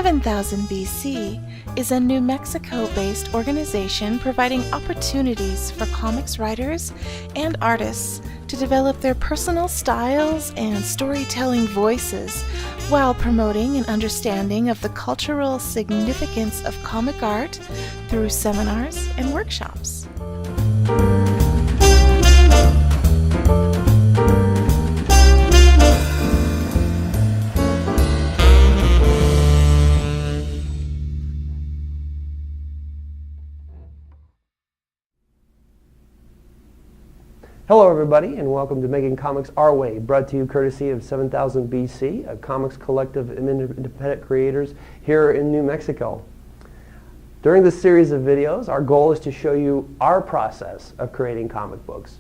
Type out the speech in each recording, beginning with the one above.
7000 BC is a New Mexico-based organization providing opportunities for comics writers and artists to develop their personal styles and storytelling voices while promoting an understanding of the cultural significance of comic art through seminars and workshops. Hello everybody, and welcome to Making Comics Our Way, brought to you courtesy of 7000 BC, a comics collective of independent creators here in New Mexico. During this series of videos, our goal is to show you our process of creating comic books.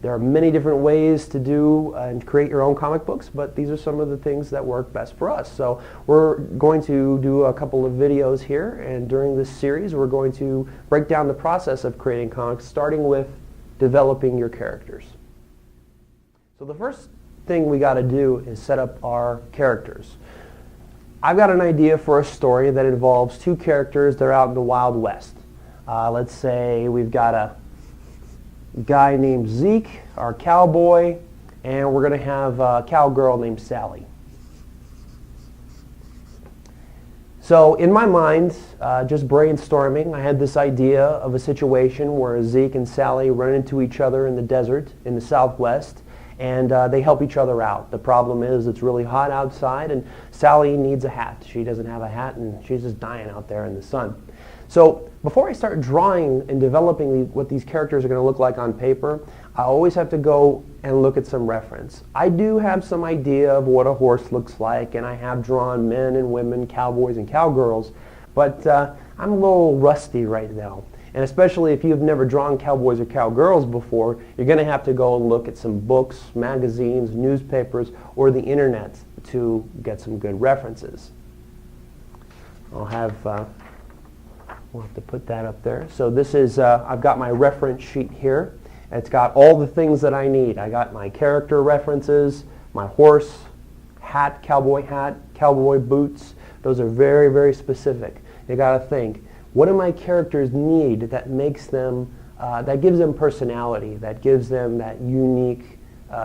There are many different ways to do and create your own comic books, but these are some of the things that work best for us. So we're going to do a couple of videos here, and during this series we're going to break down the process of creating comics, starting with developing your characters. So the first thing we got to do is set up our characters. I've got an idea for a story that involves two characters that are out in the Wild West. Let's say we've got a guy named Zeke, our cowboy, and we're going to have a cowgirl named Sally. So in my mind, just brainstorming, I had this idea of a situation where Zeke and Sally run into each other in the desert in the Southwest, and they help each other out. The problem is it's really hot outside, and Sally needs a hat. She doesn't have a hat, and she's just dying out there in the sun. So before I start drawing and developing what these characters are going to look like on paper, I always have to go and look at some reference. I do have some idea of what a horse looks like, and I have drawn men and women, cowboys and cowgirls, but I'm a little rusty right now. And especially if you've never drawn cowboys or cowgirls before, you're going to have to go and look at some books, magazines, newspapers, or the internet to get some good references. We'll have to put that up there. So this is, I've got my reference sheet here. It's got all the things that I need. I got my character references, my horse, hat, cowboy boots. Those are very, very specific. You got to think, what do my characters need that makes them, that gives them personality, that gives them that unique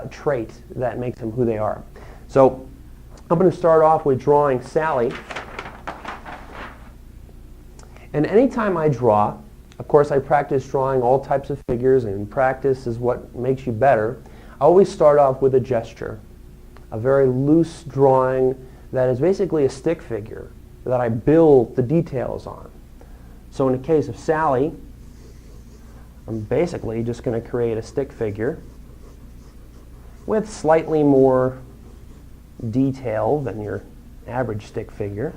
trait that makes them who they are. So I'm going to start off with drawing Sally. And anytime I draw, of course I practice drawing all types of figures, and practice is what makes you better. I always start off with a gesture, a very loose drawing that is basically a stick figure that I build the details on. So in the case of Sally, I'm basically just going to create a stick figure with slightly more detail than your average stick figure.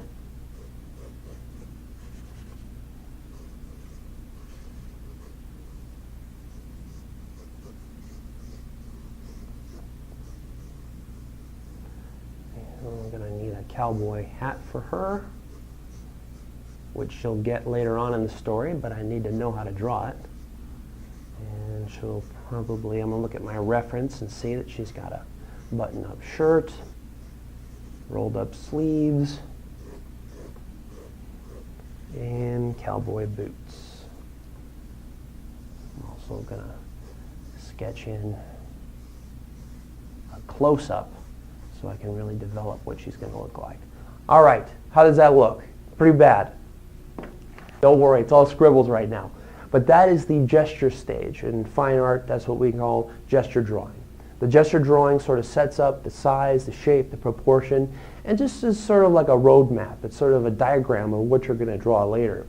I'm going to need a cowboy hat for her, which she'll get later on in the story, but I need to know how to draw it. And she'll probably, I'm going to look at my reference and see that she's got a button-up shirt, rolled up sleeves, and cowboy boots. I'm also going to sketch in a close-up so I can really develop what she's going to look like. All right, how does that look? Pretty bad. Don't worry, it's all scribbles right now. But that is the gesture stage. In fine art, that's what we call gesture drawing. The gesture drawing sort of sets up the size, the shape, the proportion, and just is sort of like a road map. It's sort of a diagram of what you're going to draw later.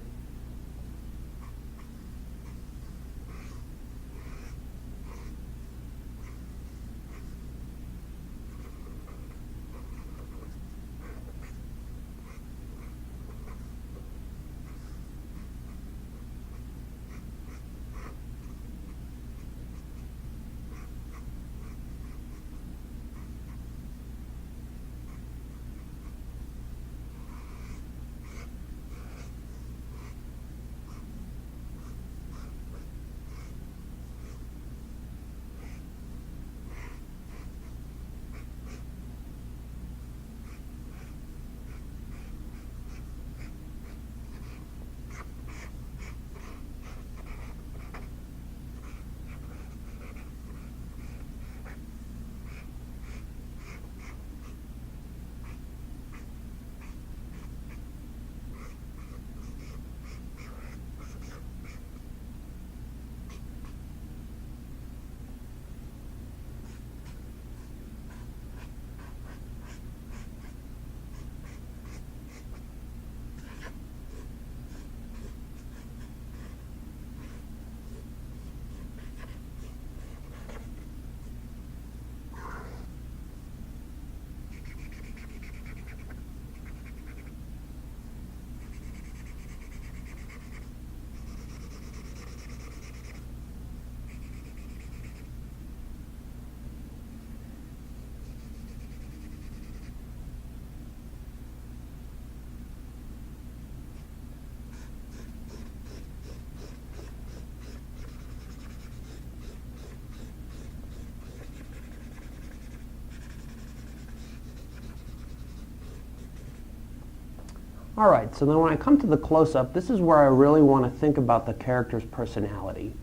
All right, so then when I come to the close-up, this is where I really want to think about the character's personality.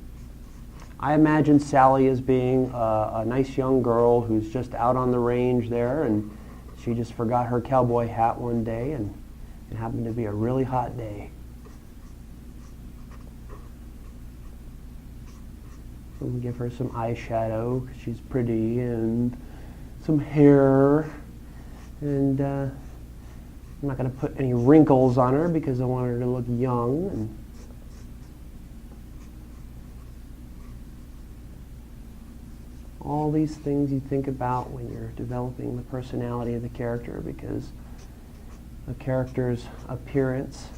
I imagine Sally as being a nice young girl who's just out on the range there, and she just forgot her cowboy hat one day, and it happened to be a really hot day. So we'll give her some eyeshadow, 'cause she's pretty, and some hair, and I'm not going to put any wrinkles on her because I want her to look young. And all these things you think about when you're developing the personality of the character, because the character's appearance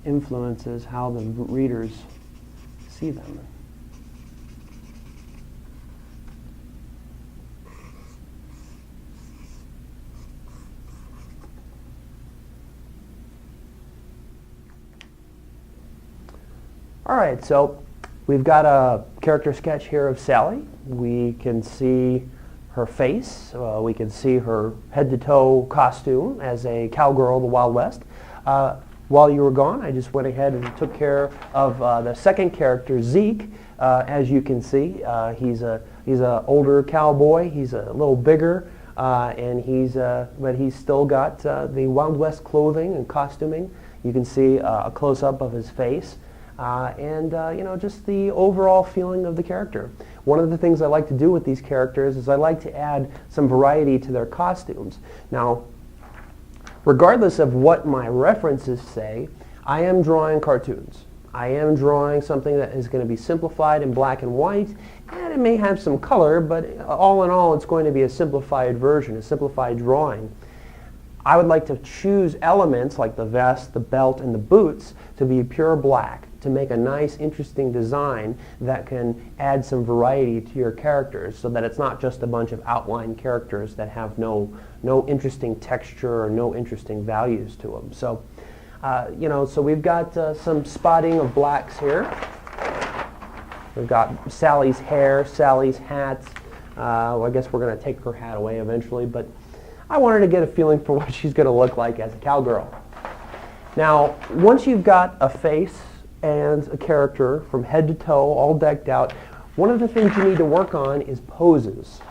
influences how the readers see them. All right, so we've got a character sketch here of Sally. We can see her face. We can see her head-to-toe costume as a cowgirl of the Wild West. While you were gone, I just went ahead and took care of the second character, Zeke. As you can see, he's a older cowboy. He's a little bigger, and but he's still got the Wild West clothing and costuming. You can see a close-up of his face. And just the overall feeling of the character. One of the things I like to do with these characters is I like to add some variety to their costumes. Now, regardless of what my references say, I am drawing cartoons. I am drawing something that is going to be simplified in black and white, and it may have some color, but all in all, it's going to be a simplified version, a simplified drawing. I would like to choose elements like the vest, the belt, and the boots to be pure black, to make a nice, interesting design that can add some variety to your characters, so that it's not just a bunch of outline characters that have no interesting texture or no interesting values to them. So, so we've got some spotting of blacks here. We've got Sally's hair, Sally's hat. Well, I guess we're going to take her hat away eventually, but I wanted to get a feeling for what she's going to look like as a cowgirl. Now, once you've got a face and a character from head to toe all decked out, one of the things you need to work on is poses.